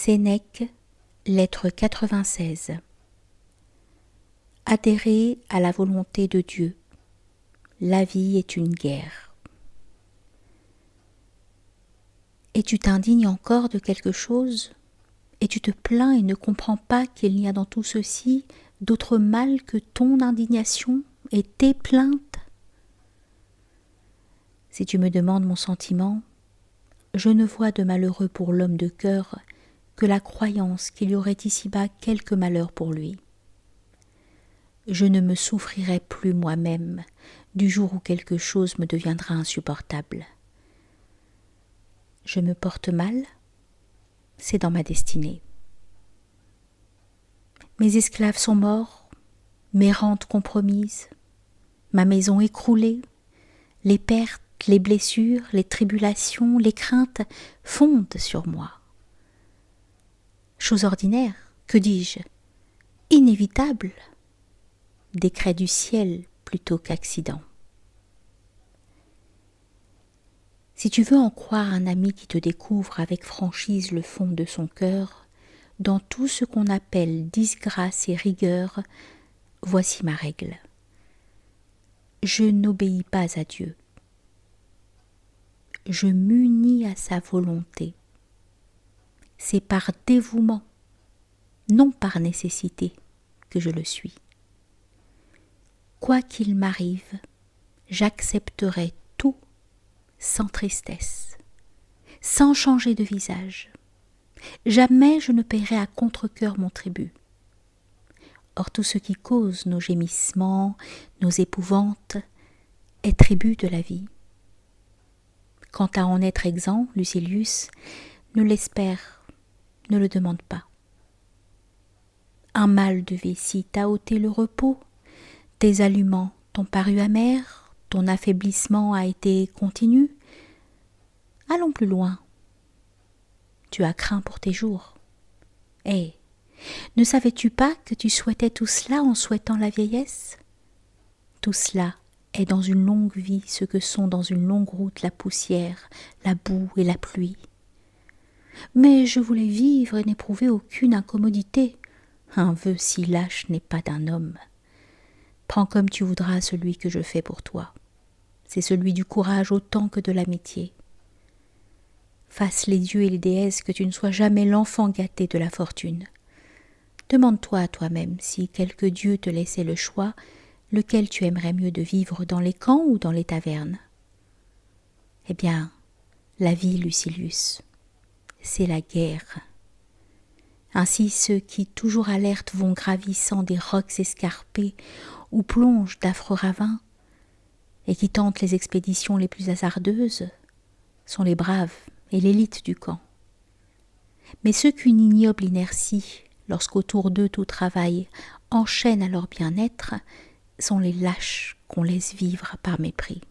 Sénèque, lettre 96. Adhérer à la volonté de Dieu. La vie est une guerre. Et tu t'indignes encore de quelque chose, et tu te plains et ne comprends pas qu'il n'y a dans tout ceci d'autre mal que ton indignation et tes plaintes. Si tu me demandes mon sentiment, je ne vois de malheureux pour l'homme de cœur que la croyance qu'il y aurait ici-bas quelque malheur pour lui. Je ne me souffrirai plus moi-même du jour où quelque chose me deviendra insupportable. Je me porte mal, c'est dans ma destinée. Mes esclaves sont morts, mes rentes compromises, ma maison écroulée, les pertes, les blessures, les tribulations, les craintes fondent sur moi. Chose ordinaire, que dis-je, inévitable, décret du ciel plutôt qu'accident. Si tu veux en croire un ami qui te découvre avec franchise le fond de son cœur, dans tout ce qu'on appelle disgrâce et rigueur, voici ma règle. Je n'obéis pas à Dieu. Je m'unis à sa volonté. C'est par dévouement, non par nécessité, que je le suis. Quoi qu'il m'arrive, j'accepterai tout sans tristesse, sans changer de visage. Jamais je ne paierai à contre-cœur mon tribut. Or tout ce qui cause nos gémissements, nos épouvantes, est tribut de la vie. Quant à en être exempt, Lucilius, ne l'espère, ne le demande pas. Un mal de vessie t'a ôté le repos, tes aliments t'ont paru amers, ton affaiblissement a été continu. Allons plus loin. Tu as craint pour tes jours. Ne savais-tu pas que tu souhaitais tout cela en souhaitant la vieillesse? Tout cela est dans une longue vie ce que sont dans une longue route la poussière, la boue et la pluie. Mais je voulais vivre et n'éprouver aucune incommodité. Un vœu si lâche n'est pas d'un homme. Prends comme tu voudras celui que je fais pour toi. C'est celui du courage autant que de l'amitié. Fasse les dieux et les déesses que tu ne sois jamais l'enfant gâté de la fortune. Demande-toi à toi-même si quelque dieu te laissait le choix, lequel tu aimerais mieux de vivre dans les camps ou dans les tavernes. Eh bien, la vie, Lucilius, c'est la guerre. Ainsi ceux qui, toujours alertes, vont gravissant des rocs escarpés ou plongent d'affreux ravins, et qui tentent les expéditions les plus hasardeuses, sont les braves et l'élite du camp. Mais ceux qu'une ignoble inertie, lorsqu'autour d'eux tout travail, enchaîne à leur bien-être, sont les lâches qu'on laisse vivre par mépris.